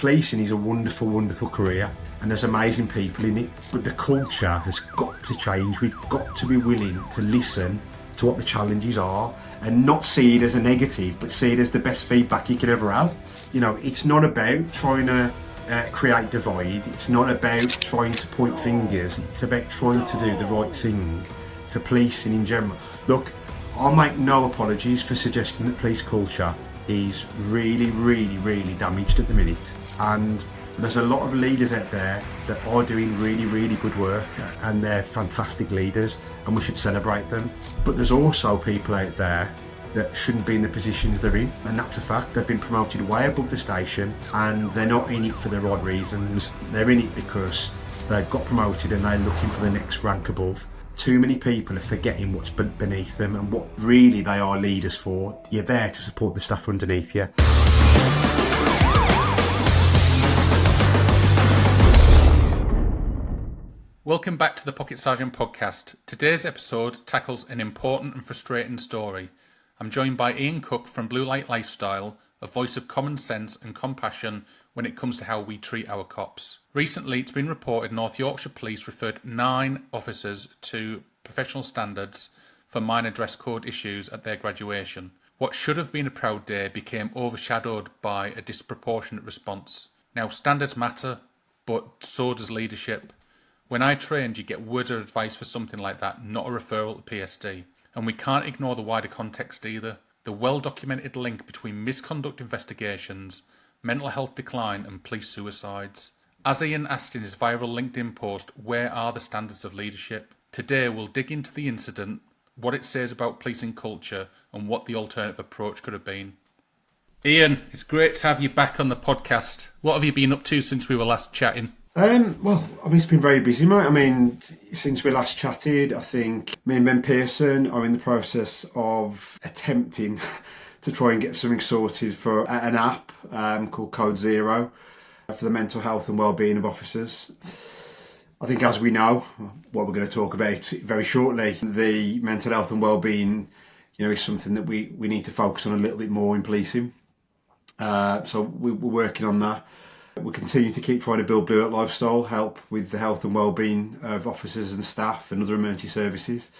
Policing is a wonderful, wonderful career and there's amazing people in it, but the culture has got to change. We've got to be willing to listen to what the challenges are and not see it as a negative, but see it as the best feedback you can ever have. You know, it's not about trying to create divide. It's not about trying to point fingers. It's about trying to do the right thing for policing in general. Look, I'll make no apologies for suggesting that police culture is really, really, really damaged at the minute. And there's a lot of leaders out there that are doing really, really good work and they're fantastic leaders and we should celebrate them. But there's also people out there that shouldn't be in the positions they're in, and that's a fact. They've been promoted way above the station and they're not in it for the right reasons. They're in it because they've got promoted and they're looking for the next rank above. Too many people are forgetting what's beneath them and what really they are leaders for. You're there to support the staff underneath you. Welcome back to the Pocket Sergeant podcast. Today's episode tackles an important and frustrating story. I'm joined by Ian Cook from Blue Light Lifestyle, a voice of common sense and compassion when it comes to how we treat our cops. Recently, it's been reported North Yorkshire Police referred 9 officers to professional standards for minor dress code issues at their graduation. What should have been a proud day became overshadowed by a disproportionate response. Now, standards matter, but so does leadership. When I trained, you get words of advice for something like that, not a referral to PSD. And we can't ignore the wider context either. The well-documented link between misconduct investigations, mental health decline and police suicides. As Ian asked in his viral LinkedIn post, where are the standards of leadership? Today we'll dig into the incident, what it says about policing culture and what the alternative approach could have been. Ian, it's great to have you back on the podcast. What have you been up to since we were last chatting? It's been very busy, mate. Since we last chatted, I think me and Ben Pearson are in the process of attempting to try and get something sorted for an app called Code Zero for the mental health and wellbeing of officers. I think, as we know, what we're going to talk about very shortly, the mental health and wellbeing, is something that we need to focus on a little bit more in policing. So we're working on that. We continue to keep trying to build Blue Light Lifestyle, help with the health and wellbeing of officers and staff and other emergency services.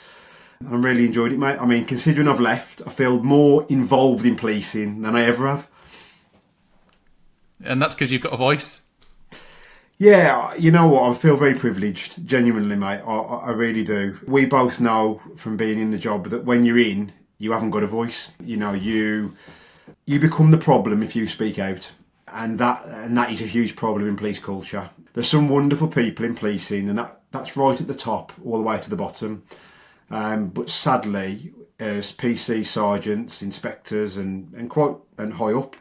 I'm really enjoyed it, mate. Considering I've left, I feel more involved in policing than I ever have. And that's because you've got a voice? Yeah, you know what? I feel very privileged, genuinely, mate. I really do. We both know from being in the job that when you're in, you haven't got a voice. You become the problem if you speak out. And that is a huge problem in police culture. There's some wonderful people in policing, and that's right at the top, all the way to the bottom. But sadly, as PC sergeants, inspectors, and high up,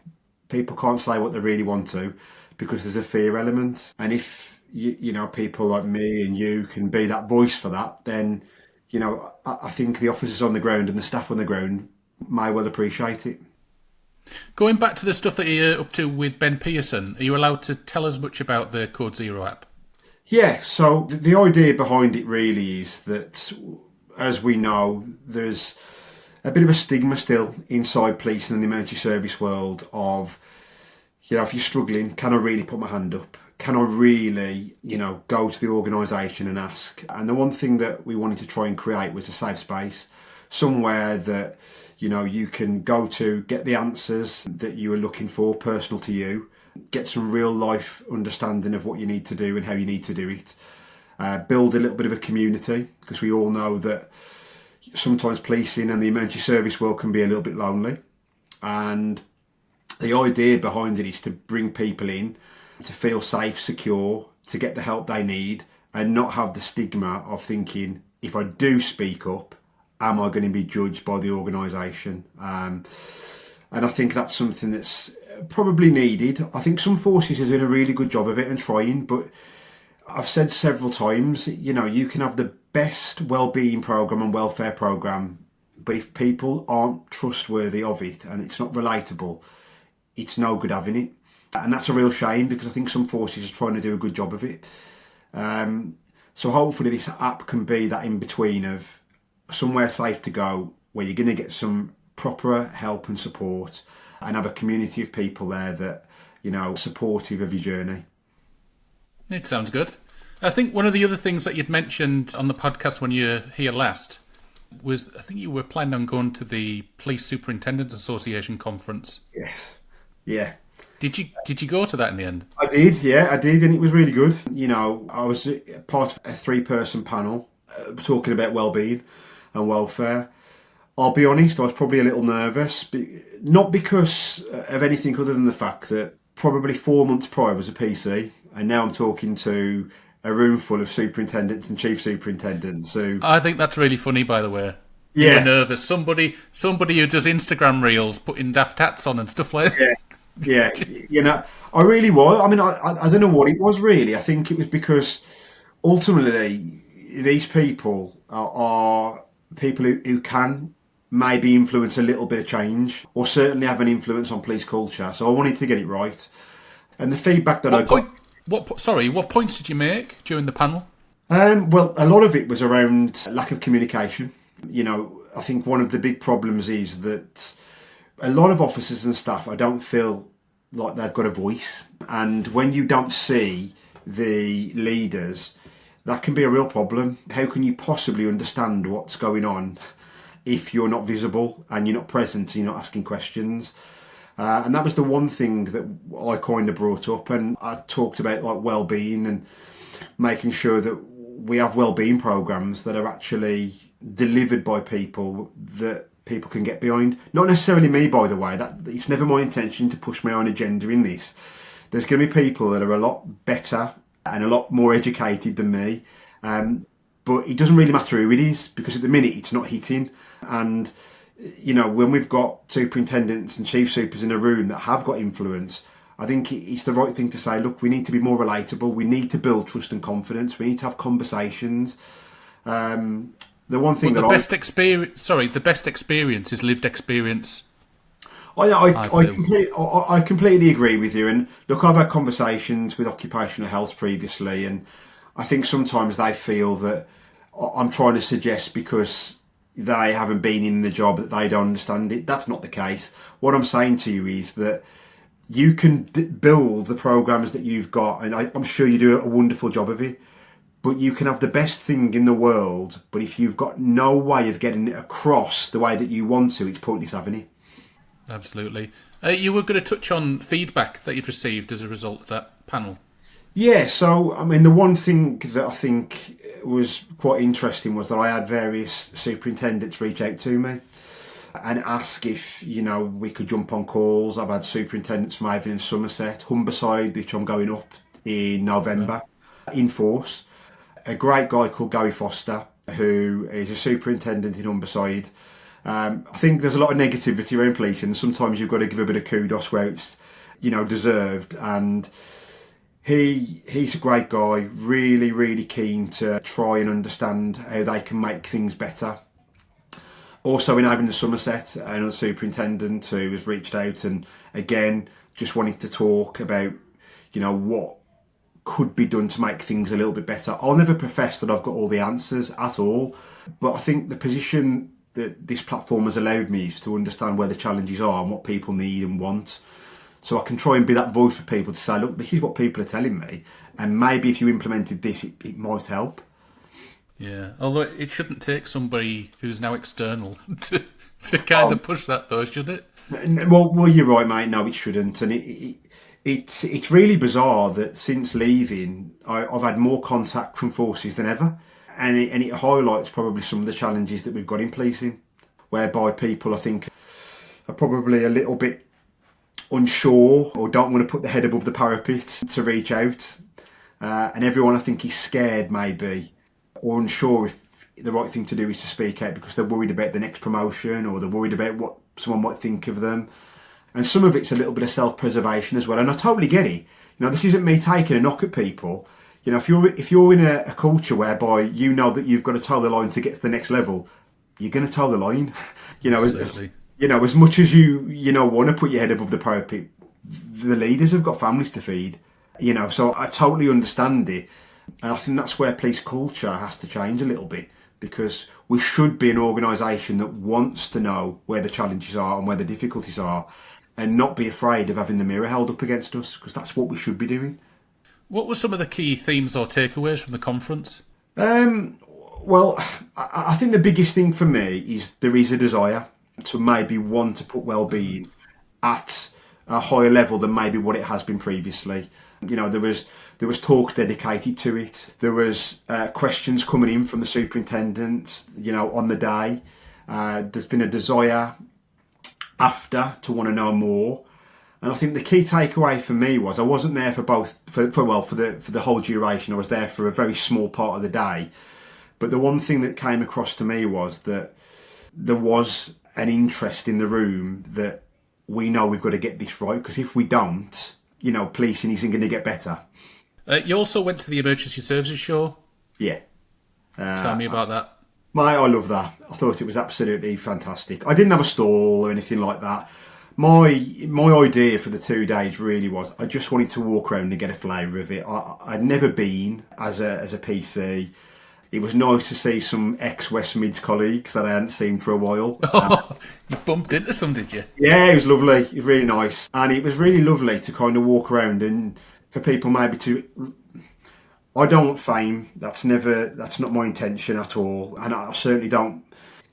people can't say what they really want to because there's a fear element. And if people like me and you can be that voice for that, then I think the officers on the ground and the staff on the ground may well appreciate it. Going back to the stuff that you're up to with Ben Pearson, are you allowed to tell us much about the Code Zero app? Yeah, so the idea behind it really is that, as we know, there's a bit of a stigma still inside policing and the emergency service world of, if you're struggling, can I really put my hand up? Can I really, go to the organisation and ask? And the one thing that we wanted to try and create was a safe space, somewhere that you can go to, get the answers that you are looking for, personal to you, get some real life understanding of what you need to do and how you need to do it. Build a little bit of a community, because we all know that sometimes policing and the emergency service world can be a little bit lonely. And the idea behind it is to bring people in, to feel safe, secure, to get the help they need, and not have the stigma of thinking, if I do speak up, am I going to be judged by the organisation? And I think that's something that's probably needed. I think some forces are doing a really good job of it and trying, but I've said several times, you can have the best wellbeing programme and welfare programme, but if people aren't trustworthy of it and it's not relatable, it's no good having it. And that's a real shame, because I think some forces are trying to do a good job of it. So hopefully this app can be that in-between of somewhere safe to go, where you're going to get some proper help and support and have a community of people there that supportive of your journey. It sounds good. I think one of the other things that you'd mentioned on the podcast when you were here last was, I think you were planning on going to the Police Superintendents Association conference. Yes. Yeah. Did you go to that in the end? I did, yeah, I did, and it was really good. I was part of a 3-person panel talking about wellbeing and welfare. I'll be honest, I was probably a little nervous, not because of anything other than the fact that probably 4 months prior I was a PC, and now I'm talking to a room full of superintendents and chief superintendents. So I think that's really funny, by the way. Yeah. You were nervous. Somebody who does Instagram reels putting daft hats on and stuff like that. Yeah, I really was. I mean, I don't know what it was really. I think it was because ultimately these people are people who can maybe influence a little bit of change, or certainly have an influence on police culture. So I wanted to get it right. And the feedback that I got... What points did you make during the panel? Well, a lot of it was around lack of communication. I think one of the big problems is that a lot of officers and staff, I don't feel like they've got a voice. And when you don't see the leaders, that can be a real problem. How can you possibly understand what's going on if you're not visible and you're not present and you're not asking questions? And that was the one thing that I kind of brought up, and I talked about like well-being and making sure that we have well-being programs that are actually delivered by people that people can get behind. Not necessarily me, by the way. That it's never my intention to push my own agenda in this. There's going to be people that are a lot better and a lot more educated than me, but it doesn't really matter who it is, because at the minute it's not hitting. And when we've got superintendents and chief supers in a room that have got influence, I think it's the right thing to say, look, we need to be more relatable. We need to build trust and confidence. We need to have conversations. The one thing the best experience is lived experience. I completely agree with you. And look, I've had conversations with occupational health previously, and I think sometimes they feel that I'm trying to suggest because they haven't been in the job that they don't understand it. That's not the case. What I'm saying to you is that you can build the programs that you've got, and I'm sure you do a wonderful job of it, but you can have the best thing in the world, but if you've got no way of getting it across the way that you want to, it's pointless having it. Absolutely. You were going to touch on feedback that you'd received as a result of that panel. Yeah, so, I mean, the one thing that I think was quite interesting was that I had various superintendents reach out to me and ask if, we could jump on calls. I've had superintendents from Avon and Somerset, Humberside, which I'm going up in November, in force. A great guy called Gary Foster, who is a superintendent in Humberside. I think there's a lot of negativity around policing, and sometimes you've got to give a bit of kudos where it's, deserved. And he's a great guy, really, really keen to try and understand how they can make things better. Also in Avon and Somerset, another superintendent who has reached out and again just wanted to talk about, what could be done to make things a little bit better. I'll never profess that I've got all the answers at all, but I think the position that this platform has allowed me is to understand where the challenges are and what people need and want. So I can try and be that voice for people to say, look, this is what people are telling me, and maybe if you implemented this, it might help. Yeah, although it shouldn't take somebody who's now external to kind of push that, though, should it? Well, you're right, mate. No, it shouldn't, and it's really bizarre that since leaving, I've had more contact from forces than ever, and it highlights probably some of the challenges that we've got in policing, whereby people, I think, are probably a little bit unsure or don't want to put their head above the parapet to reach out, and everyone, I think, is scared maybe or unsure if the right thing to do is to speak out because they're worried about the next promotion or they're worried about what someone might think of them. And some of it's a little bit of self-preservation as well, and I totally get it. This isn't me taking a knock at people. If you're in a culture whereby you know that you've got to toe the line to get to the next level, you're going to toe the line. As much as you want to put your head above the parapet, the leaders have got families to feed. So I totally understand it, and I think that's where police culture has to change a little bit, because we should be an organisation that wants to know where the challenges are and where the difficulties are, and not be afraid of having the mirror held up against us, because that's what we should be doing. What were some of the key themes or takeaways from the conference? Well, I think the biggest thing for me is there is a desire to maybe want to put wellbeing at a higher level than maybe what it has been previously. You know, there was talk dedicated to it. There was questions coming in from the superintendents, you know, on the day. There's been a desire after to want to know more. And I think the key takeaway for me was I wasn't there for the whole duration. I was there for a very small part of the day. But the one thing that came across to me was that there was an interest in the room that we know we've got to get this right, because if we don't, you know, policing isn't going to get better. You also went to the emergency services show. Yeah. Tell me about that. I love that. I thought it was absolutely fantastic. I didn't have a stall or anything like that. My idea for the 2 days really was I just wanted to walk around and get a flavour of it. I'd never been as a PC. It was nice to see some ex-West Mids colleagues that I hadn't seen for a while. You bumped into some, did you? Yeah, it was lovely. It was really nice. And it was really lovely to kind of walk around and for people maybe to... I don't want fame. That's not my intention at all. And I certainly don't,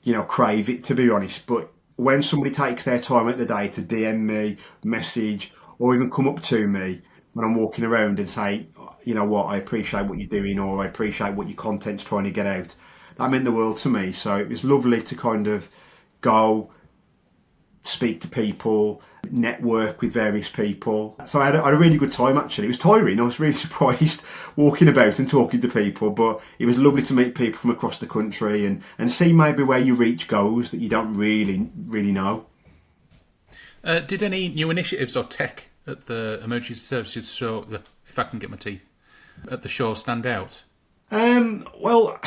you know, crave it, to be honest. But when somebody takes their time out of the day to DM me, message, or even come up to me when I'm walking around and say, you know what, I appreciate what you're doing, or I appreciate what your content's trying to get out, that meant the world to me. So it was lovely to kind of go speak to people, network with various people. So I had a really good time, actually. It was tiring. I was really surprised walking about and talking to people, but it was lovely to meet people from across the country and see maybe where your reach goes that you don't really know. Did any new initiatives or tech at the emergency services show, if I can get my teeth, at the show stand out? Well,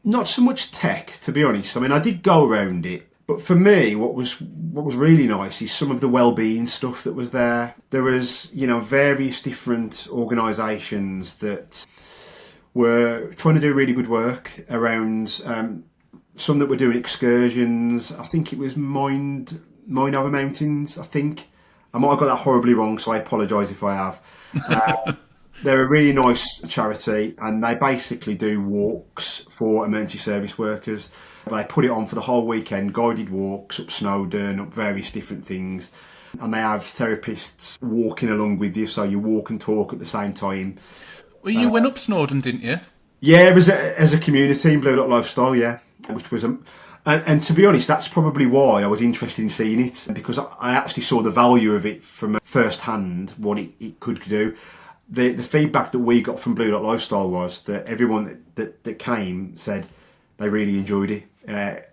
not so much tech, to be honest. I mean, I did go around it, but for me, what was really nice is some of the wellbeing stuff that was there. There was, you know, various different organisations that were trying to do really good work around. Some that were doing excursions. I think it was Mind Over Mountains. I think I might have got that horribly wrong, so I apologise if I have. They're a really nice charity, and they basically do walks for emergency service workers. They put it on for the whole weekend, guided walks up Snowdon, up various different things. And they have therapists walking along with you, so you walk and talk at the same time. Well, you went up Snowdon, didn't you? Yeah, it was as a community in Blue Dot Lifestyle, yeah. Which was and to be honest, that's probably why I was interested in seeing it, because I actually saw the value of it from first hand, what it could do. The feedback that we got from Blue Dot Lifestyle was that everyone that came said they really enjoyed it.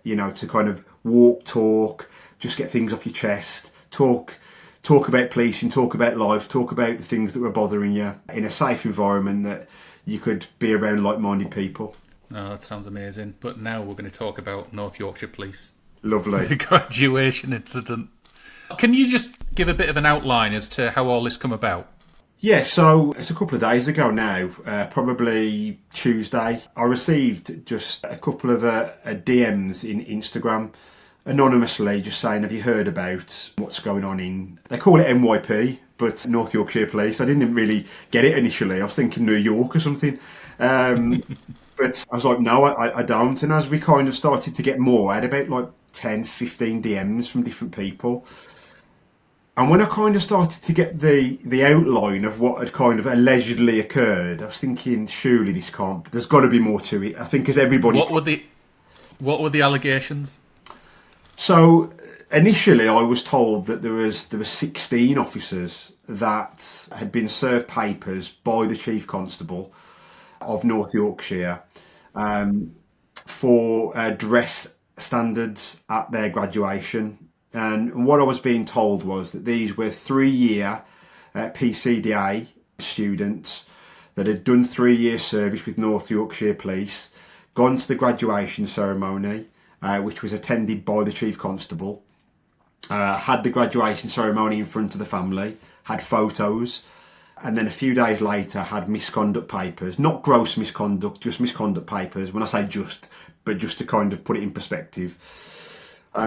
You know, to kind of walk, talk, just get things off your chest, talk about policing, talk about life, talk about the things that were bothering you in a safe environment that you could be around like-minded people. Oh, that sounds amazing. But now we're going to talk about North Yorkshire Police. Lovely. The graduation incident. Can you just give a bit of an outline as to how all this come about? Yeah, so it's a couple of days ago now, probably Tuesday. I received just a couple of DMs in Instagram, anonymously, just saying, have you heard about what's going on in... They call it NYP, but North Yorkshire Police. I didn't really get it initially. I was thinking New York or something. But I was like, no, I don't. And as we kind of started to get more, I had about like 10, 15 DMs from different people. And when I kind of started to get the outline of what had kind of allegedly occurred, I was thinking, surely this can't... There's got to be more to it. I think as everybody... What were the allegations? So initially I was told that there was 16 officers that had been served papers by the Chief Constable of North Yorkshire for dress standards at their graduation. And what I was being told was that these were 3-year PCDA students that had done 3 years service with North Yorkshire Police, gone to the graduation ceremony, which was attended by the Chief Constable, had the graduation ceremony in front of the family, had photos, and then a few days later had misconduct papers. Not gross misconduct, just misconduct papers. When I say just, but just to kind of put it in perspective.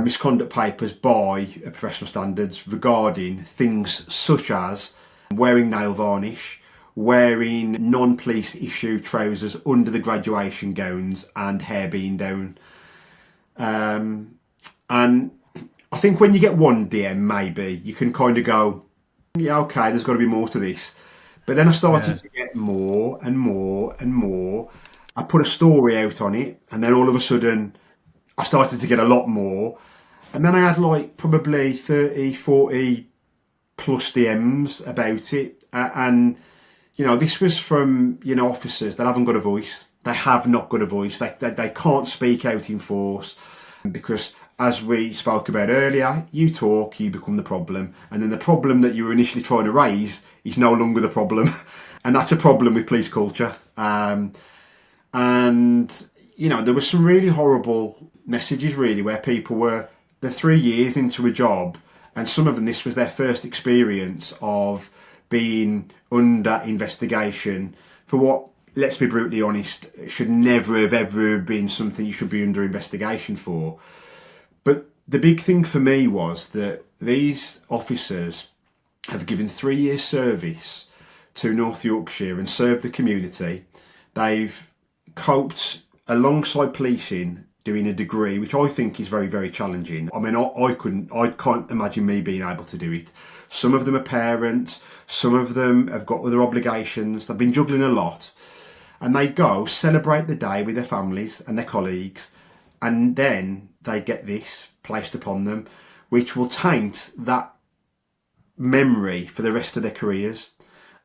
misconduct papers by professional standards regarding things such as wearing nail varnish, wearing non-police issue trousers under the graduation gowns, and hair being down. And I think when you get one DM, maybe you can kind of go, yeah, okay, there's got to be more to this. But then I started to get more and more and more. I put a story out on it, and then all of a sudden I started to get a lot more. And then I had like probably 30, 40 plus DMs about it. And, you know, this was from, you know, officers that haven't got a voice. They have not got a voice. They can't speak out in force because, as we spoke about earlier, you talk, you become the problem. And then the problem that you were initially trying to raise is no longer the problem. And that's a problem with police culture. And, you know, there were some really horrible messages, really, where people were, they're 3 years into a job, and some of them, this was their first experience of being under investigation for what, let's be brutally honest, should never have ever been something you should be under investigation for. But the big thing for me was that these officers have given 3 years service to North Yorkshire and served the community. They've coped alongside policing, doing a degree, which I think is very, very challenging. I mean, I can't imagine me being able to do it. Some of them are parents, some of them have got other obligations. They've been juggling a lot. And they go celebrate the day with their families and their colleagues, and then they get this placed upon them, which will taint that memory for the rest of their careers.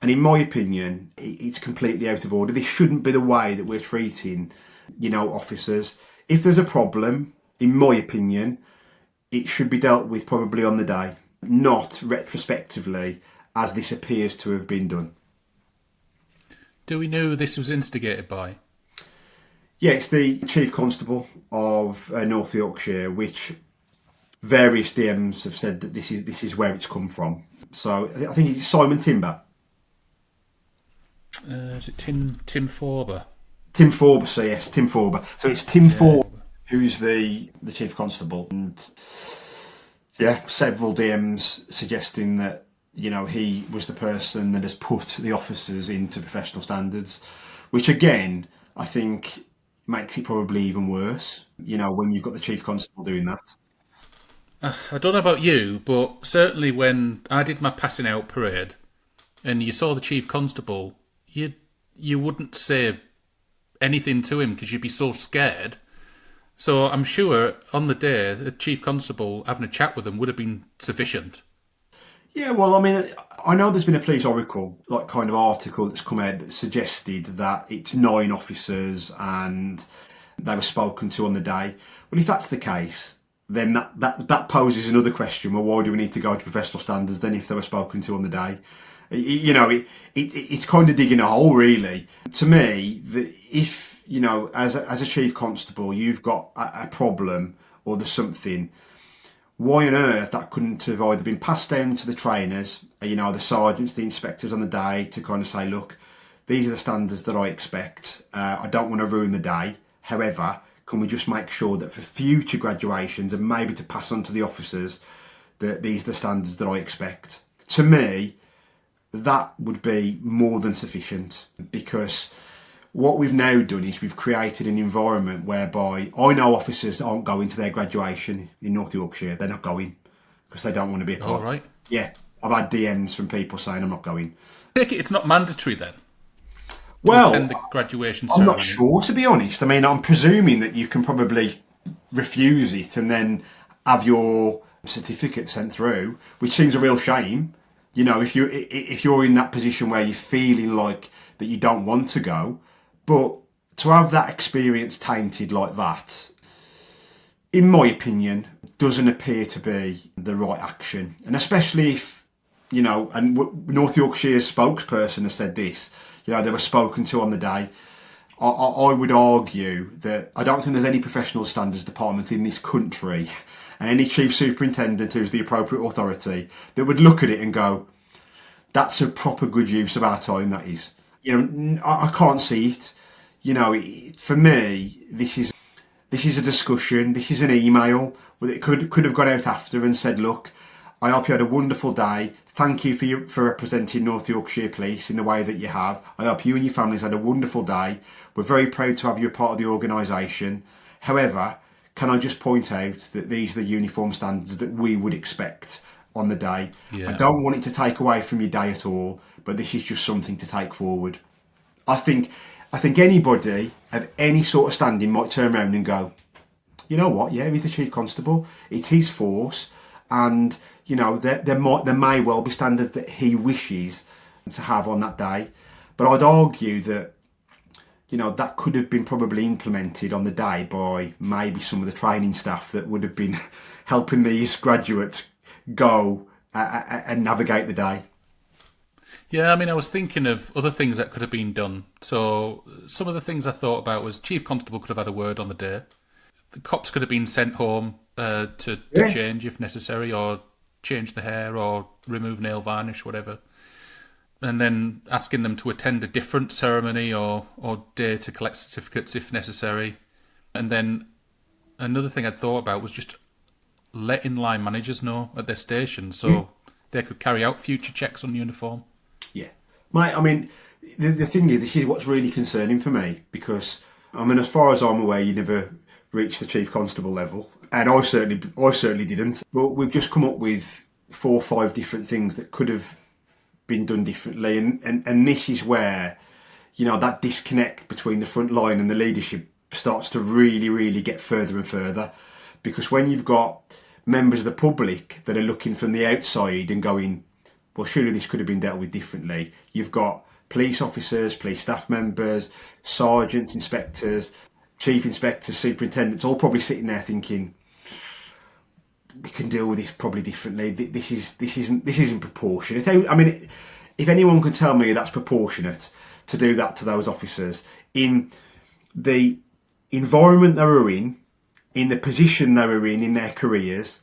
And in my opinion, it's completely out of order. This shouldn't be the way that we're treating, you know, officers. If there's a problem, in my opinion, it should be dealt with probably on the day, not retrospectively, as this appears to have been done. Do we know who this was instigated by? Yeah, it's the Chief Constable of North Yorkshire, which various DMs have said that this is where it's come from. So I think it's Simon Timber. Is it Tim Forber? Tim Forber, so yes, Tim Forber. So it's Tim Forber who's the Chief Constable. And yeah, several DMs suggesting that, you know, he was the person that has put the officers into professional standards, which again, I think makes it probably even worse, you know, when you've got the Chief Constable doing that. I don't know about you, but certainly when I did my passing out parade and you saw the Chief Constable, you wouldn't say anything to him because you'd be so scared. So I'm sure on the day, the Chief Constable having a chat with him would have been sufficient. Yeah, well, I mean, I know there's been a Police Oracle, like, kind of article that's come out that suggested that it's 9 officers and they were spoken to on the day. Well, if that's the case, then that poses another question. Well, why do we need to go to professional standards then if they were spoken to on the day? You know, it's kind of digging a hole, really. To me, if, you know, as a Chief Constable, you've got a problem or there's something, why on earth that couldn't have either been passed down to the trainers, you know, the sergeants, the inspectors on the day, to kind of say, look, these are the standards that I expect. I don't want to ruin the day. However, can we just make sure that for future graduations and maybe to pass on to the officers that these are the standards that I expect? To me, that would be more than sufficient, because what we've now done is we've created an environment whereby I know officers aren't going to their graduation in North Yorkshire. They're not going because they don't want to be a part. All right. Yeah, I've had DMs from people saying I'm not going. It's not mandatory then? Well, attend the graduation I'm ceremony? not sure, to be honest. I mean, I'm presuming that you can probably refuse it and then have your certificate sent through, which seems a real shame. You know, if you're in that position where you're feeling like that you don't want to go, but to have that experience tainted like that, in my opinion, doesn't appear to be the right action. And especially if, you know, and North Yorkshire's spokesperson has said this, you know, they were spoken to on the day. I would argue that I don't think there's any professional standards department in this country and any chief superintendent who's the appropriate authority that would look at it and go, that's a proper good use of our time, that is. You know, I can't see it. You know, for me, this is This is a discussion. This is an email. It could have gone out after and said, look, I hope you had a wonderful day. Thank you for representing North Yorkshire Police in the way that you have. I hope you and your families had a wonderful day. We're very proud to have you a part of the organisation. However, can I just point out that these are the uniform standards that we would expect on the day. Yeah. I don't want it to take away from your day at all, but this is just something to take forward. I think anybody of any sort of standing might turn around and go, you know what, yeah, he's the Chief Constable, it's his force, and you know, there may well be standards that he wishes to have on that day. But I'd argue that, you know, that could have been probably implemented on the day by maybe some of the training staff that would have been helping these graduates go and navigate the day. Yeah, I mean, I was thinking of other things that could have been done. So some of the things I thought about was Chief Constable could have had a word on the day. The cops could have been sent home to change if necessary, or change the hair, or remove nail varnish, whatever. And then asking them to attend a different ceremony or day to collect certificates if necessary. And then another thing I'd thought about was just letting line managers know at their station so they could carry out future checks on uniform. Yeah. Mate, I mean, the thing is, this is what's really concerning for me, because, I mean, as far as I'm aware, you never reached the Chief Constable level, and I certainly didn't. But we've just come up with 4 or 5 different things that could have been done differently, and this is where, you know, that disconnect between the front line and the leadership starts to really get further and further, because when you've got members of the public that are looking from the outside and going, well, surely this could have been dealt with differently. You've got police officers, police staff members, sergeants, inspectors, chief inspectors, superintendents, all probably sitting there thinking, we can deal with this probably differently. This isn't proportionate. I mean, if anyone can tell me that's proportionate to do that to those officers in the environment they were in the position they were in their careers.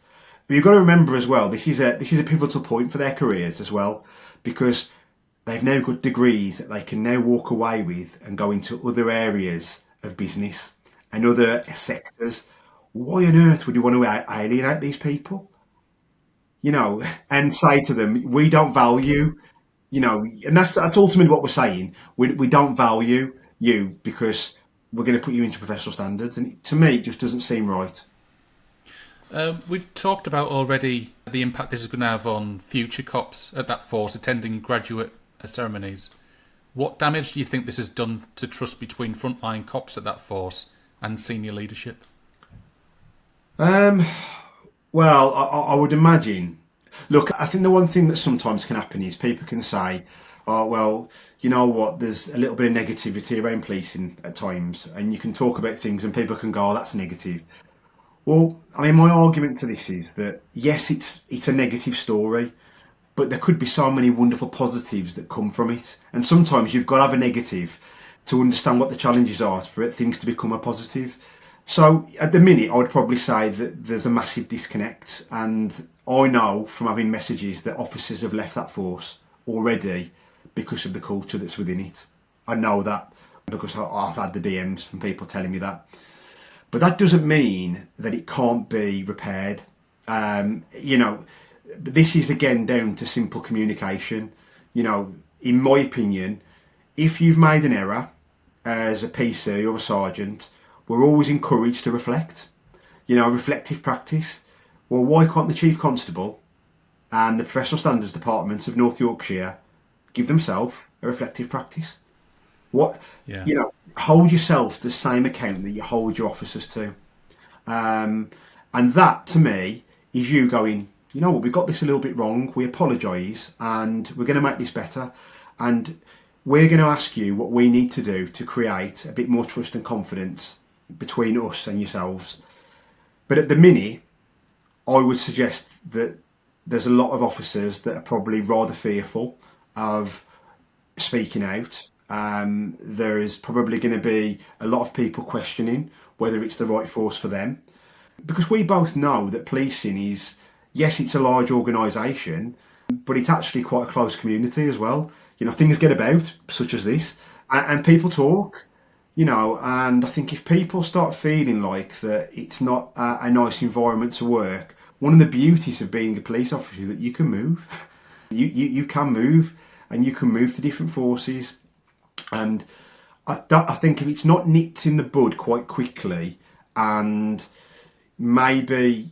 But you've got to remember as well, this is a pivotal point for their careers as well, because they've now got degrees that they can now walk away with and go into other areas of business and other sectors. Why on earth would you want to alienate these people? You know, and say to them, we don't value, you know, and that's ultimately what we're saying. We don't value you because we're going to put you into professional standards. And to me, it just doesn't seem right. We've talked about already the impact this is going to have on future cops at that force attending graduate ceremonies. What damage do you think this has done to trust between frontline cops at that force and senior leadership? Well, I would imagine. Look, I think the one thing that sometimes can happen is people can say, oh, well, you know what, there's a little bit of negativity around policing at times, and you can talk about things and people can go, oh, that's negative. Well, I mean, my argument to this is that, yes, it's a negative story, but there could be so many wonderful positives that come from it. And sometimes you've got to have a negative to understand what the challenges are for things to become a positive. So at the minute, I would probably say that there's a massive disconnect. And I know from having messages that officers have left that force already because of the culture that's within it. I know that because I've had the DMs from people telling me that. But that doesn't mean that it can't be repaired. You know, this is again down to simple communication. You know, in my opinion, if you've made an error as a PC or a sergeant, we're always encouraged to reflect. You know, reflective practice. Well, why can't the Chief Constable and the Professional Standards Department of North Yorkshire give themselves a reflective practice? You know, hold yourself the same account that you hold your officers to. And that, to me, is you going, you know what, we got this a little bit wrong. We apologise and we're going to make this better. And we're going to ask you what we need to do to create a bit more trust and confidence between us and yourselves. But at the minute, I would suggest that there's a lot of officers that are probably rather fearful of speaking out. There is probably going to be a lot of people questioning whether it's the right force for them. Because we both know that policing is, yes, it's a large organisation, but it's actually quite a close community as well. You know, things get about, such as this, and people talk. And I think if people start feeling like that it's not a nice environment to work, one of the beauties of being a police officer is that you can move. You can move, and you can move to different forces. And I think if it's not nipped in the bud quite quickly, and maybe,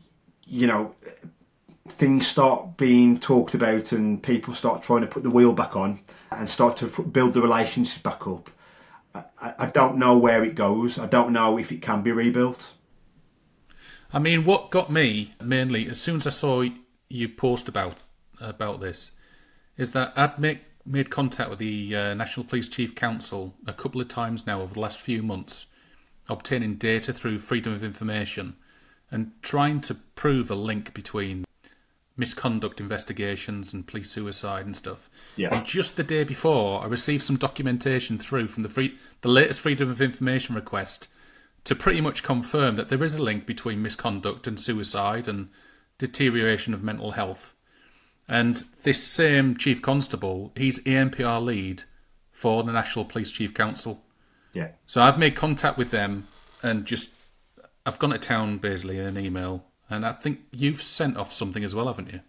things start being talked about and people start trying to put the wheel back on and start to build the relationships back up, I don't know where it goes. I don't know if it can be rebuilt. I mean, what got me mainly, as soon as I saw you post about this, is that I'd made contact with the National Police Chief Council a couple of times now over the last few months, obtaining data through Freedom of Information and trying to prove a link between misconduct investigations and police suicide and stuff. Yeah. And just the day before, I received some documentation through from the latest Freedom of Information request to pretty much confirm that there is a link between misconduct and suicide and deterioration of mental health. And this same Chief Constable, he's ANPR lead for the National Police Chief Council. Yeah. So I've made contact with them and I've gone to town basically in an email. And I think you've sent off something as well, haven't you?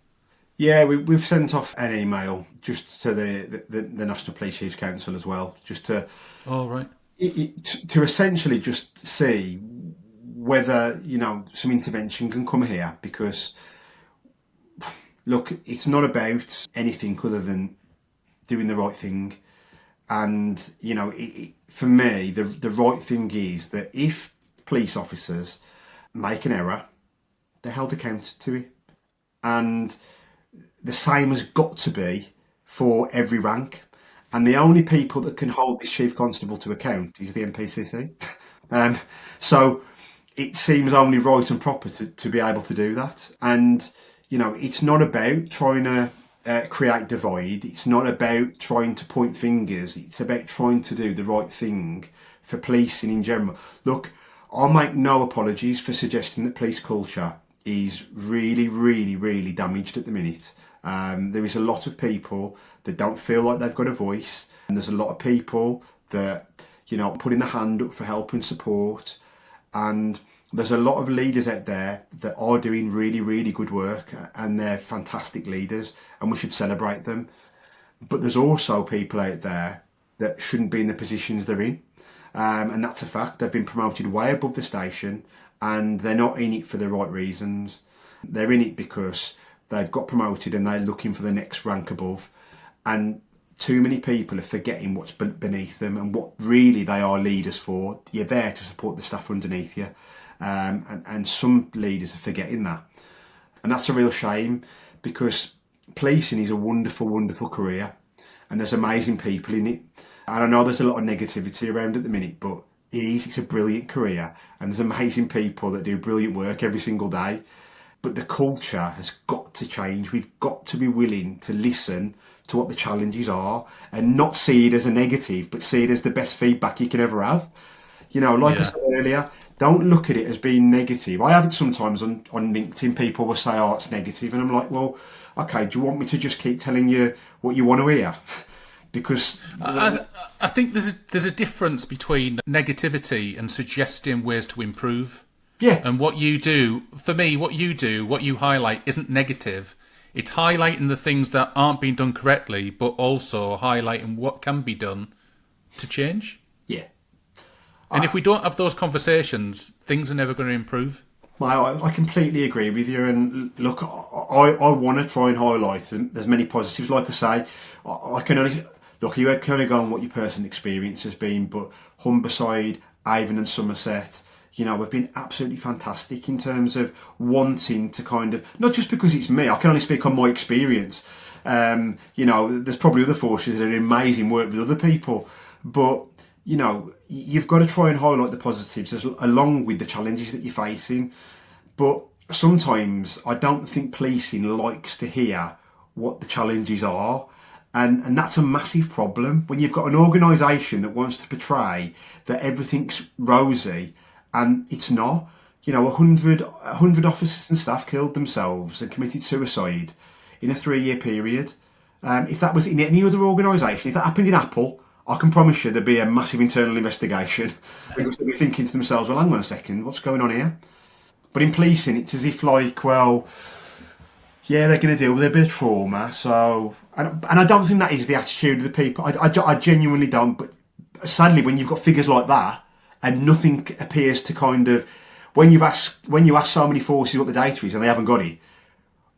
Yeah, we've sent off an email just to the National Police Chiefs Council as well, just to right. To essentially just see whether some intervention can come here, because look, it's not about anything other than doing the right thing, and for me the right thing is that if police officers make an error, they're held accountable to it. And the same has got to be for every rank. And the only people that can hold this Chief Constable to account is the NPCC. So it seems only right and proper to be able to do that. And, it's not about trying to create divide. It's not about trying to point fingers. It's about trying to do the right thing for policing in general. Look, I'll make no apologies for suggesting that police culture is really, really, really damaged at the minute. There is a lot of people that don't feel like they've got a voice, and there's a lot of people that, putting their hand up for help and support, and there's a lot of leaders out there that are doing really, really good work, and they're fantastic leaders, and we should celebrate them. But there's also people out there that shouldn't be in the positions they're in, and that's a fact. They've been promoted way above the station, and they're not in it for the right reasons. They're in it because they've got promoted and they're looking for the next rank above. And too many people are forgetting what's beneath them and what really they are leaders for. You're there to support the staff underneath you. And some leaders are forgetting that. And that's a real shame, because policing is a wonderful, wonderful career. And there's amazing people in it. And I know there's a lot of negativity around at the minute, but it's a brilliant career, and there's amazing people that do brilliant work every single day. But the culture has got to change. We've got to be willing to listen to what the challenges are and not see it as a negative, but see it as the best feedback you can ever have. I said earlier, don't look at it as being negative. I have it sometimes on LinkedIn. People will say, it's negative. And I'm like, well, okay, do you want me to just keep telling you what you want to hear? Because I think there's a difference between negativity and suggesting ways to improve. Yeah. And what you do, for me, what you highlight isn't negative. It's highlighting the things that aren't being done correctly, but also highlighting what can be done to change. Yeah. And if we don't have those conversations, things are never going to improve. Well, I completely agree with you. And look, I want to try and highlight there's many positives. Like I say, I can only... Look, you can only go on what your personal experience has been, but Humberside, Avon and Somerset, have been absolutely fantastic in terms of wanting to kind of, not just because it's me, I can only speak on my experience. There's probably other forces that are amazing work with other people, but, you've got to try and highlight the positives along with the challenges that you're facing. But sometimes I don't think policing likes to hear what the challenges are. And that's a massive problem when you've got an organisation that wants to portray that everything's rosy, and it's not. 100 officers and staff killed themselves and committed suicide in a 3-year period. If that was in any other organisation, if that happened in Apple, I can promise you there'll be a massive internal investigation because they'll be thinking to themselves, well, hang on a second, what's going on here? But in policing, it's as if like, well, yeah, they're going to deal with a bit of trauma. So, and I don't think that is the attitude of the people. I genuinely don't. But sadly, when you've got figures like that and nothing appears to kind of, when you ask so many forces what the data is and they haven't got it,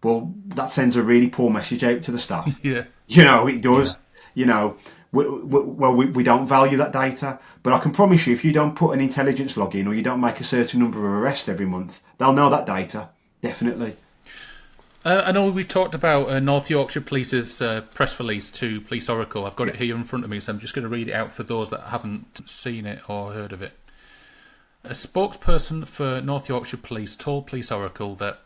well, that sends a really poor message out to the staff. Yeah. You know, it does. Yeah. You know, we don't value that data. But I can promise you, if you don't put an intelligence log in or you don't make a certain number of arrests every month, they'll know that data, definitely. I know we've talked about North Yorkshire Police's press release to Police Oracle. I've got it here in front of me, so I'm just going to read it out for those that haven't seen it or heard of it. A spokesperson for North Yorkshire Police told Police Oracle that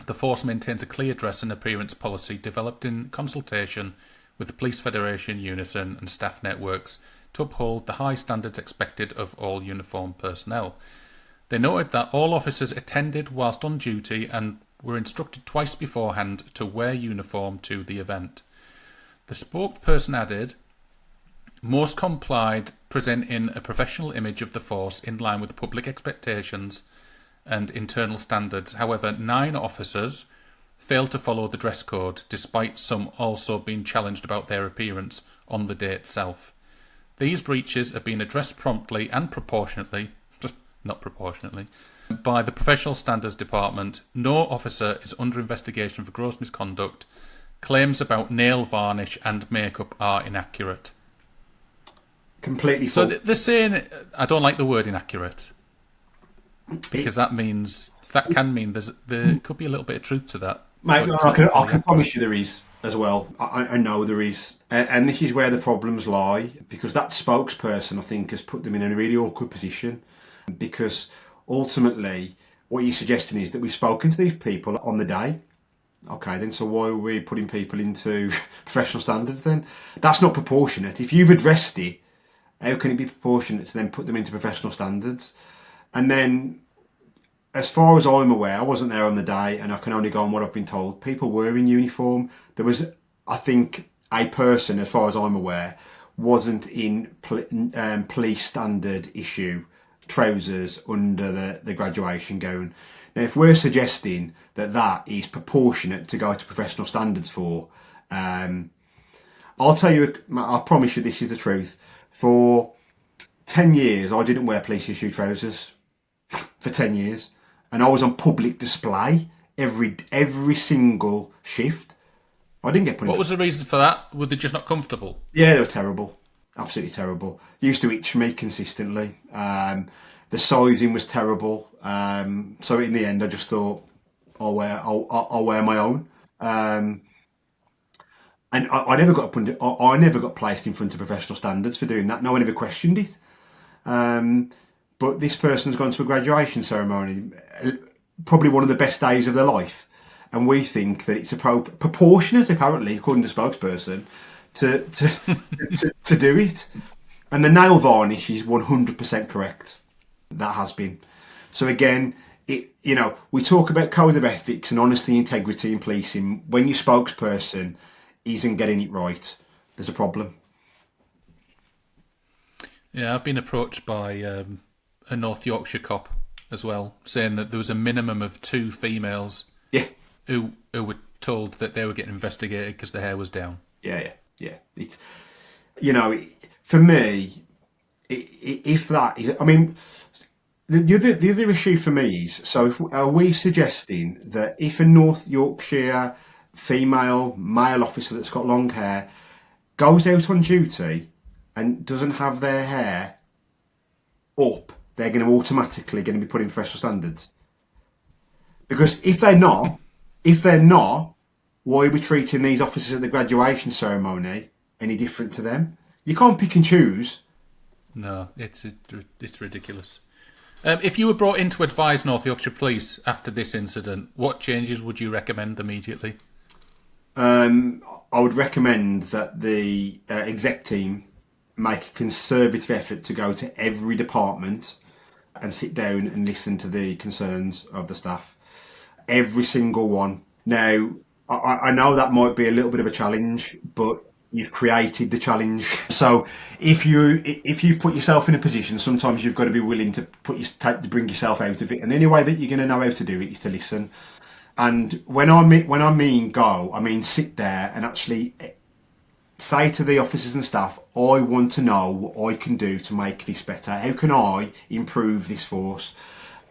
the force maintains a clear dress and appearance policy developed in consultation with the Police Federation, Unison and staff networks to uphold the high standards expected of all uniformed personnel. They noted that all officers attended whilst on duty and were instructed twice beforehand to wear uniform to the event. The spokesperson added, most complied, presenting a professional image of the force in line with public expectations and internal standards. However, 9 officers failed to follow the dress code, despite some also being challenged about their appearance on the day itself. These breaches have been addressed promptly and proportionately, not proportionately, by the Professional Standards Department. No officer is under investigation for gross misconduct. Claims about nail varnish and makeup are inaccurate. Completely So false. they're saying, I don't like the word inaccurate, because that can mean there could be a little bit of truth to that. Mate, but it's I not can fully promise you there is as well. I know there is. And this is where the problems lie, because that spokesperson, I think, has put them in a really awkward position, because ultimately what you're suggesting is that we've spoken to these people on the day. Okay, then, so why are we putting people into professional standards then? That's not proportionate. If you've addressed it, how can it be proportionate to then put them into professional standards? And then, as far as I'm aware, I wasn't there on the day and I can only go on what I've been told. People were in uniform. There was, I think, a person, as far as I'm aware, wasn't in police standard issue trousers under the graduation gown. Now, if we're suggesting that that is proportionate to go to professional standards for, I'll tell you, I promise you this is the truth. For 10 years, I didn't wear police issue trousers. For 10 years. And I was on public display every single shift. I didn't get put in. What was the reason for that? Were they just not comfortable? Yeah, they were terrible. Absolutely terrible. Used to itch me consistently. The sizing was terrible. So in the end, I just thought, I'll wear my own. And I never got I never got placed in front of professional standards for doing that. No one ever questioned it. But this person's gone to a graduation ceremony, probably one of the best days of their life, and we think that it's proportionate, apparently, according to the spokesperson, to do it. And the nail varnish is 100% correct. That has been. So again, we talk about code of ethics and honesty, integrity in policing. When your spokesperson isn't getting it right, there's a problem. Yeah, I've been approached by a North Yorkshire cop as well, saying that there was a minimum of 2 females who were told that they were getting investigated because their hair was down. Yeah. It's, for me, if that is, I mean, the other issue for me is, so are we suggesting that if a North Yorkshire male officer that's got long hair goes out on duty and doesn't have their hair up, they're going to automatically be put in professional standards? Because if they're not, why are we treating these officers at the graduation ceremony any different to them? You can't pick and choose. No, it's ridiculous. If you were brought in to advise North Yorkshire Police after this incident, what changes would you recommend immediately? I would recommend that the exec team make a conservative effort to go to every department and sit down and listen to the concerns of the staff. Every single one. Now, I know that might be a little bit of a challenge, but you've created the challenge. So if you've put yourself in a position, sometimes you've got to be willing to bring yourself out of it. And the only way that you're going to know how to do it is to listen. And when I mean go, I mean sit there and actually say to the officers and staff, I want to know what I can do to make this better. How can I improve this force?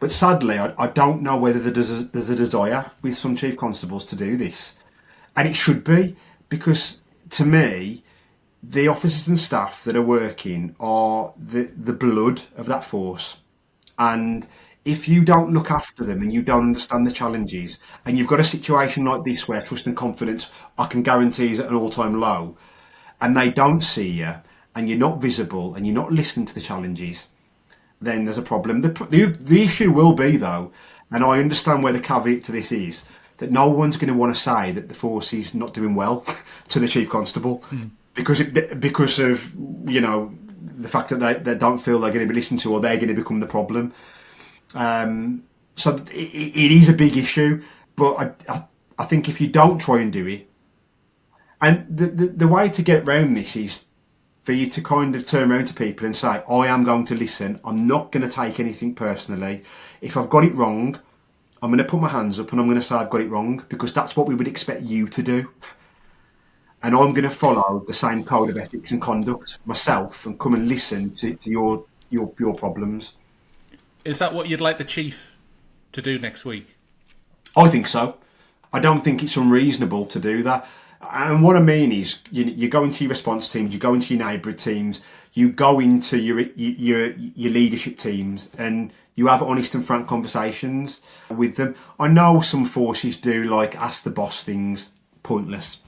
But sadly, I don't know whether there's a desire with some chief constables to do this. And it should be, because to me, the officers and staff that are working are the blood of that force. And if you don't look after them and you don't understand the challenges, and you've got a situation like this where trust and confidence, I can guarantee, is at an all-time low, and they don't see you, and you're not visible, and you're not listening to the challenges, then there's a problem. The issue will be, though, and I understand where the caveat to this is, that no one's going to want to say that the force is not doing well to the chief constable because of, you know, the fact that they don't feel they're going to be listened to, or they're going to become the problem. So it is a big issue, but I think if you don't try and do it, and the way to get around this is for you to kind of turn around to people and say, I am going to listen. I'm not going to take anything personally. If I've got it wrong, I'm going to put my hands up and I'm going to say I've got it wrong, because that's what we would expect you to do. And I'm going to follow the same code of ethics and conduct myself and come and listen to your problems. Is that what you'd like the chief to do next week? I think so. I don't think it's unreasonable to do that. And what I mean is, you go into your response teams, you go into your neighbourhood teams, you go into your leadership teams, and you have honest and frank conversations with them. I know some forces do, like, ask the boss things. Pointless.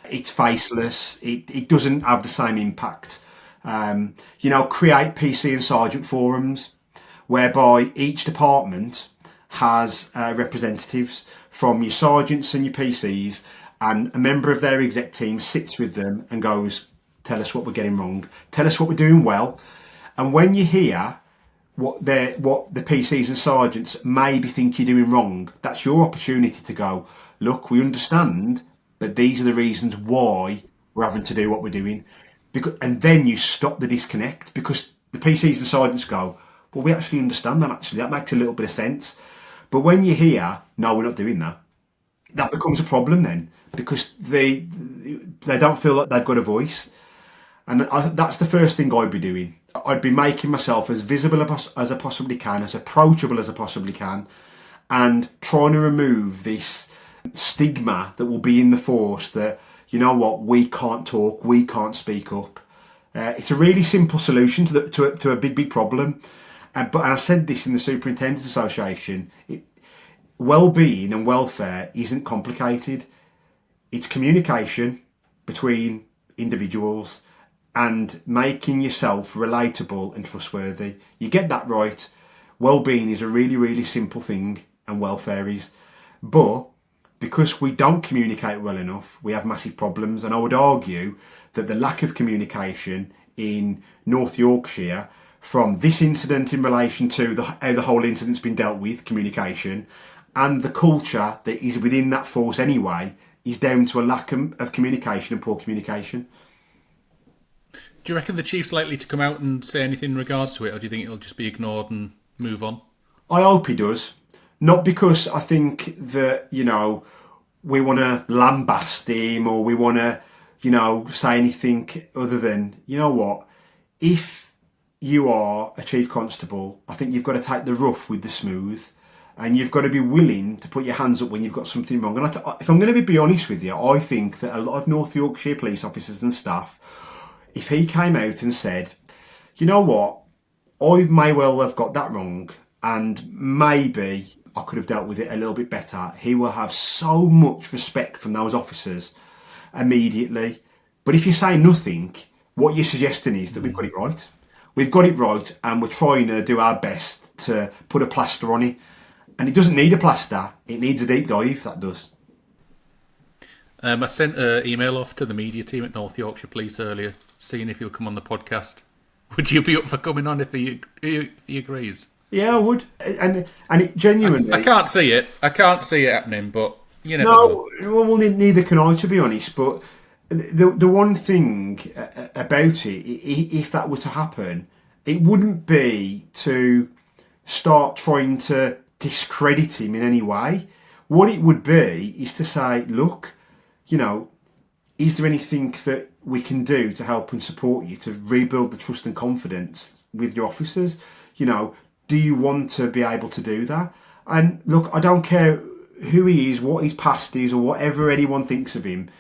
It's faceless. It doesn't have the same impact. Create PC and sergeant forums whereby each department has representatives from your sergeants and your PCs, and a member of their exec team sits with them and goes, tell us what we're getting wrong, tell us what we're doing well. And when you hear what the PCs and sergeants maybe think you're doing wrong, that's your opportunity to go, look, we understand, but these are the reasons why we're having to do what we're doing. And then you stop the disconnect, because the PCs and sergeants go, well, we actually understand that, actually. That makes a little bit of sense. But when you hear, no, we're not doing that, that becomes a problem then, because they don't feel like they've got a voice. And that's the first thing I'd be doing. I'd be making myself as visible as I possibly can, as approachable as I possibly can, and trying to remove this stigma that will be in the force that, you know what, we can't talk, we can't speak up. It's a really simple solution to a big problem. And I said this in the Superintendents Association, wellbeing and welfare isn't complicated. It's communication between individuals and making yourself relatable and trustworthy. You get that right, wellbeing is a really, really simple thing, and welfare is. But because we don't communicate well enough, we have massive problems. And I would argue that the lack of communication in North Yorkshire, from this incident in relation to how the whole incident's been dealt with, communication, and the culture that is within that force anyway, is down to a lack of communication and poor communication. Do you reckon the chief's likely to come out and say anything in regards to it, or do you think it'll just be ignored and move on? I hope he does. Not because I think that, we want to lambast him, or we want to, say anything other than, you know what, if you are a chief constable, I think you've got to take the rough with the smooth, and you've got to be willing to put your hands up when you've got something wrong. And if I'm going to be honest with you, I think that a lot of North Yorkshire police officers and staff, if he came out and said, you know what, I may well have got that wrong, and maybe I could have dealt with it a little bit better, he will have so much respect from those officers immediately. But if you say nothing, what you're suggesting is that we've got it right. We've got it right, and we're trying to do our best to put a plaster on it. And it doesn't need a plaster, it needs a deep dive, that does. I sent an email off to the media team at North Yorkshire Police earlier, seeing if he'll come on the podcast. Would you be up for coming on if he agrees? Yeah, I would. And it genuinely... I can't see it. I can't see it happening, but you never know. No, well, neither can I, to be honest. But The one thing about it, if that were to happen, it wouldn't be to start trying to discredit him in any way. What it would be is to say, look, you know, is there anything that we can do to help and support you to rebuild the trust and confidence with your officers? You know, do you want to be able to do that? And look, I don't care who he is, what his past is, or whatever anyone thinks of him.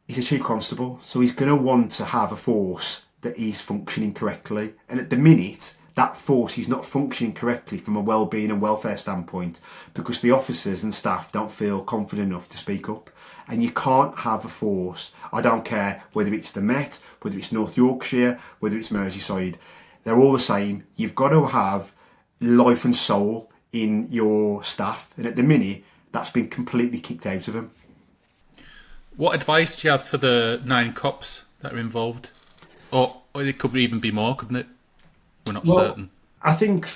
He's a chief constable, so he's going to want to have a force that is functioning correctly. And at the minute, that force is not functioning correctly from a well-being and welfare standpoint because the officers and staff don't feel confident enough to speak up. And you can't have a force, I don't care whether it's the Met, whether it's North Yorkshire, whether it's Merseyside, they're all the same. You've got to have life and soul in your staff. And at the minute, that's been completely kicked out of them. What advice do you have for the 9 cops that are involved? Or it could even be more, couldn't it? We're not certain. I think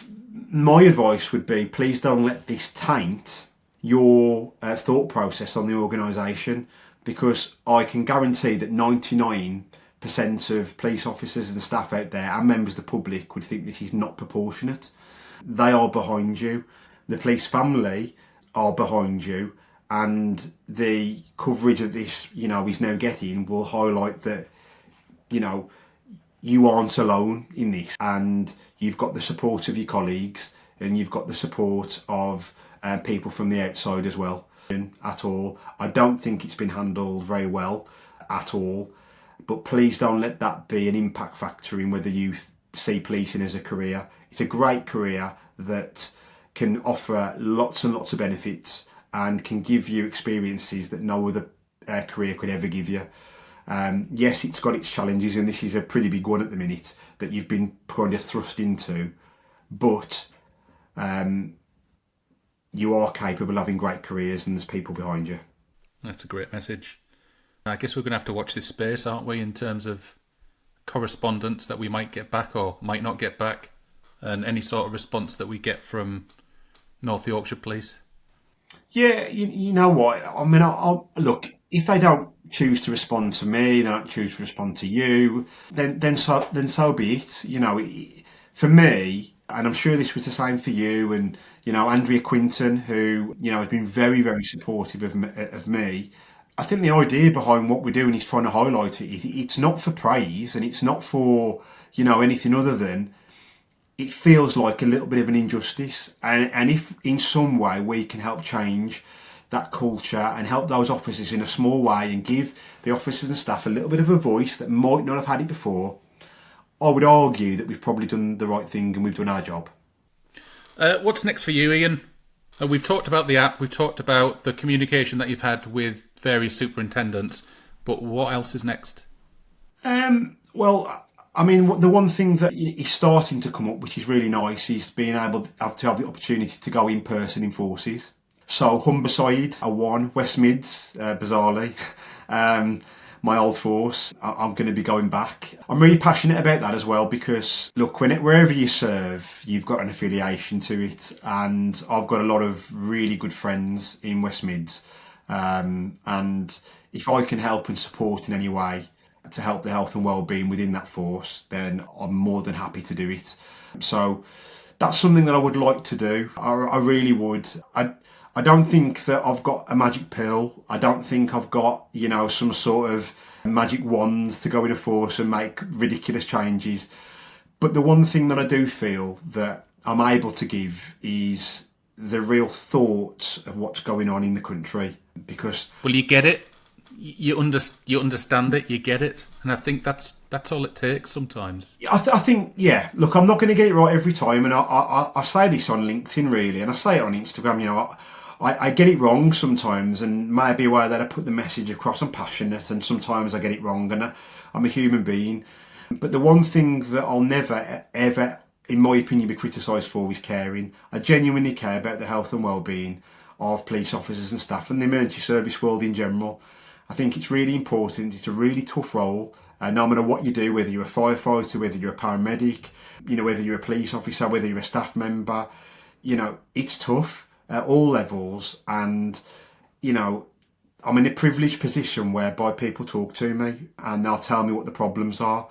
my advice would be, please don't let this taint your thought process on the organisation, because I can guarantee that 99% of police officers and the staff out there and members of the public would think this is not proportionate. They are behind you. The police family are behind you. And the coverage that this, you know, is now getting will highlight that, you know, you aren't alone in this, and you've got the support of your colleagues, and you've got the support of people from the outside as well. At all, I don't think it's been handled very well at all. But please don't let that be an impact factor in whether you see policing as a career. It's a great career that can offer lots and lots of benefits and can give you experiences that no other career could ever give you. Yes, it's got its challenges, and this is a pretty big one at the minute that you've been kind of thrust into, but you are capable of having great careers and there's people behind you. That's a great message. I guess we're going to have to watch this space, aren't we, in terms of correspondence that we might get back or might not get back, and any sort of response that we get from North Yorkshire Police. Yeah, you know what? I mean, I'll look, if they don't choose to respond to me, they don't choose to respond to you, then so be it. You know, for me, and I'm sure this was the same for you, and you know, Andrea Quinton, who you know has been very, very supportive of me. I think the idea behind what we're doing is trying to highlight it. It's not for praise, and it's not for, you know, anything other than it feels like a little bit of an injustice. And if in some way we can help change that culture and help those officers in a small way and give the officers and staff a little bit of a voice that might not have had it before, I would argue that we've probably done the right thing and we've done our job. What's next for you, Ian? We've talked about the app, we've talked about the communication that you've had with various superintendents, but what else is next? Well, I mean, the one thing that is starting to come up, which is really nice, is being able to have the opportunity to go in person in forces. So Humberside, I won. West Mids, bizarrely, my old force. I'm going to be going back. I'm really passionate about that as well because, look, wherever you serve, you've got an affiliation to it. And I've got a lot of really good friends in West Mids. And if I can help and support in any way to help the health and well-being within that force, then I'm more than happy to do it. So that's something that I would like to do. I really would. I don't think that I've got a magic pill. I don't think I've got, you know, some sort of magic wands to go in a force and make ridiculous changes. But the one thing that I do feel that I'm able to give is the real thoughts of what's going on in the country. Because, well, you get it. You understand it. You get it, and I think that's all it takes sometimes. I think, yeah. Look, I'm not going to get it right every time, and I say this on LinkedIn really, and I say it on Instagram. You know, I get it wrong sometimes, and maybe a way that I put the message across, I'm passionate, and sometimes I get it wrong, and I'm a human being. But the one thing that I'll never ever, in my opinion, be criticised for is caring. I genuinely care about the health and well-being of police officers and staff and the emergency service world in general. I think it's really important. It's a really tough role. No matter what you do, whether you're a firefighter, whether you're a paramedic, you know, whether you're a police officer, whether you're a staff member, you know, it's tough at all levels. And, you know, I'm in a privileged position whereby people talk to me and they'll tell me what the problems are.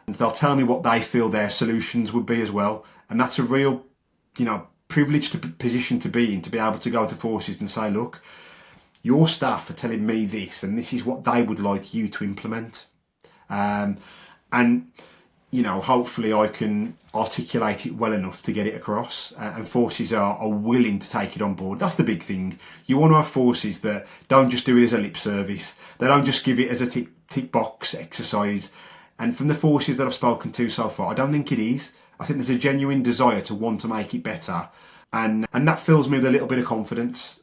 And they'll tell me what they feel their solutions would be as well. And that's a real, privileged position to be in, to be able to go to forces and say, look, your staff are telling me this, and this is what they would like you to implement. And hopefully I can articulate it well enough to get it across, and forces are willing to take it on board. That's the big thing. You want to have forces that don't just do it as a lip service. They don't just give it as a tick box exercise. And from the forces that I've spoken to so far, I don't think it is. I think there's a genuine desire to want to make it better. And that fills me with a little bit of confidence.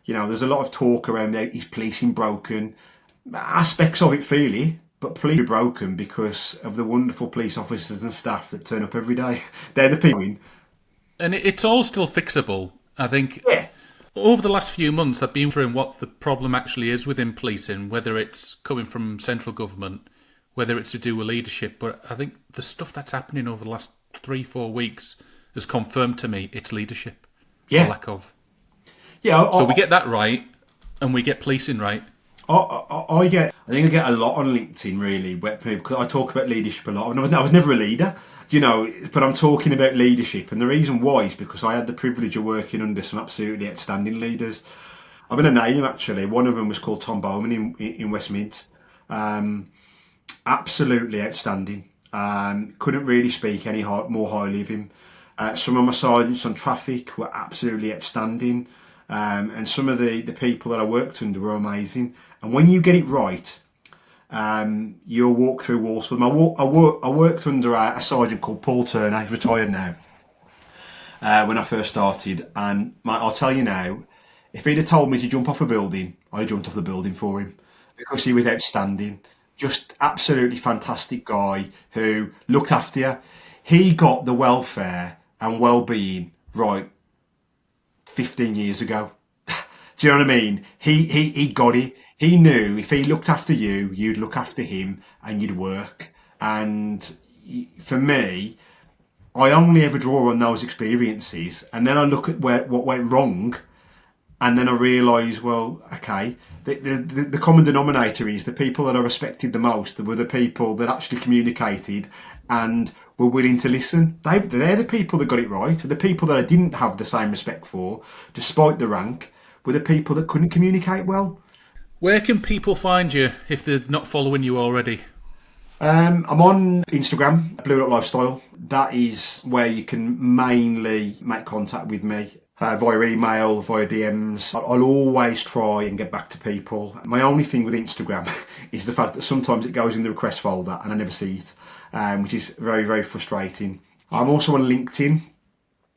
There's a lot of talk around is policing broken. Aspects of it feel, but police are broken because of the wonderful police officers and staff that turn up every day. They're the people. And it's all still fixable. I think Yeah. Over the last few months, I've been wondering what the problem actually is within policing, whether it's coming from central government, whether it's to do with leadership. But I think the stuff that's happening over the last 3-4 weeks has confirmed to me it's leadership. Yeah. Or lack of. Yeah. So we get that right, and we get policing right. I think I get a lot on LinkedIn, really, where because I talk about leadership a lot. And I was never a leader, but I'm talking about leadership. And the reason why is because I had the privilege of working under some absolutely outstanding leaders. I'm going to name them, actually. One of them was called Tom Bowman in West Mid. Absolutely outstanding. Couldn't really speak any more highly of him. Some of my sergeants on traffic were absolutely outstanding. And some of the people that I worked under were amazing. And when you get it right, you'll walk through walls for them. I worked under a sergeant called Paul Turner. He's retired now. When I first started, and I'll tell you now, if he'd have told me to jump off a building, I'd have jumped off the building for him, because he was outstanding. Just absolutely fantastic guy who looked after you. He got the welfare and well-being right 15 years ago. Do you know what I mean? He got it. He knew if he looked after you, you'd look after him and you'd work. And for me, I only ever draw on those experiences, and then I look at what went wrong, and then I realise, well, okay, the common denominator is the people that I respected the most were the people that actually communicated and were willing to listen. They're the people that got it right. And the people that I didn't have the same respect for, despite the rank, were the people that couldn't communicate well. Where can people find you if they're not following you already? I'm on Instagram, Blue Dot Lifestyle. That is where you can mainly make contact with me. Via email, via DMs. I'll always try and get back to people. My only thing with Instagram is the fact that sometimes it goes in the request folder and I never see it, which is very, very frustrating. I'm also on LinkedIn,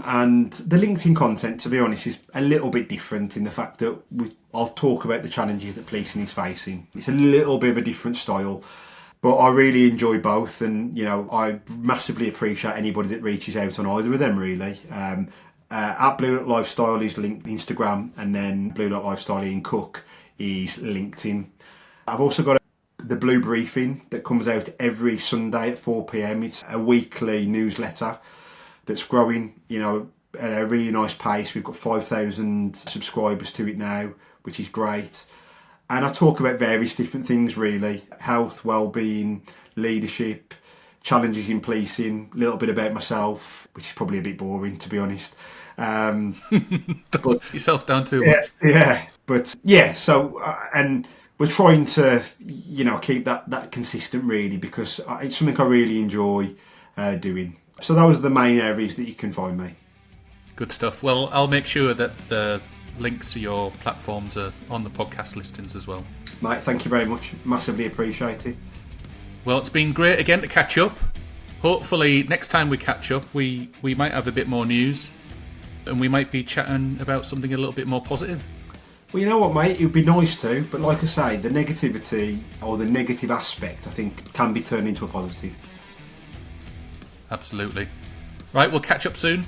and the LinkedIn content, to be honest, is a little bit different in the fact that I'll talk about the challenges that policing is facing. It's a little bit of a different style, but I really enjoy both, and I massively appreciate anybody that reaches out on either of them, really. At Blue Dot Lifestyle is linked Instagram, and then Blue Dot Lifestyle Ian Cook is LinkedIn. I've also got the Blue Briefing that comes out every Sunday at 4 p.m. It's a weekly newsletter that's growing, at a really nice pace. We've got 5,000 subscribers to it now, which is great. And I talk about various different things, really: health, well-being, leadership, challenges in policing, a little bit about myself, which is probably a bit boring, to be honest. Don't put yourself down too much. Yeah. But so and we're trying to, keep that consistent, really, because it's something I really enjoy doing. So those are the main areas that you can find me. Good stuff. Well, I'll make sure that the links to your platforms are on the podcast listings as well. Mate, thank you very much. Massively appreciate it. Well, it's been great again to catch up. Hopefully next time we catch up, we might have a bit more news, and we might be chatting about something a little bit more positive. Well, you know what, mate? It would be nice to, but like I say, the negativity or the negative aspect, I think, can be turned into a positive. Absolutely. Right, we'll catch up soon.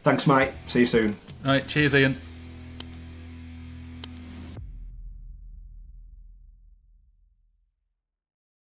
Thanks, mate. See you soon. All right, cheers, Ian.